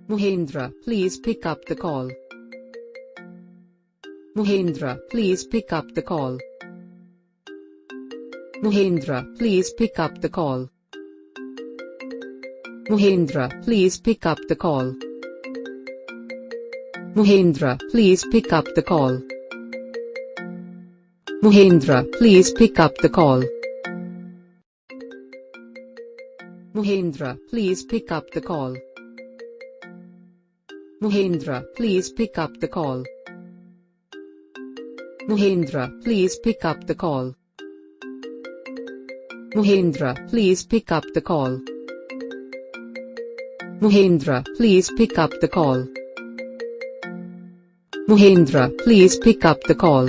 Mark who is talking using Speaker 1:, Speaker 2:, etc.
Speaker 1: Mahendra, please pick up the call. Mahendra, please pick up the call. Mahendra, please pick up the call. Mahendra, please pick up the call. Mahendra, please pick up the call. Mahendra, please pick up the call. Mahendra, please pick up the call. Mahendra, please pick up the call. Mahendra, please pick up the call. Mahendra, please pick up the call. Mahendra, please pick up the call. Mahendra, please pick up the call.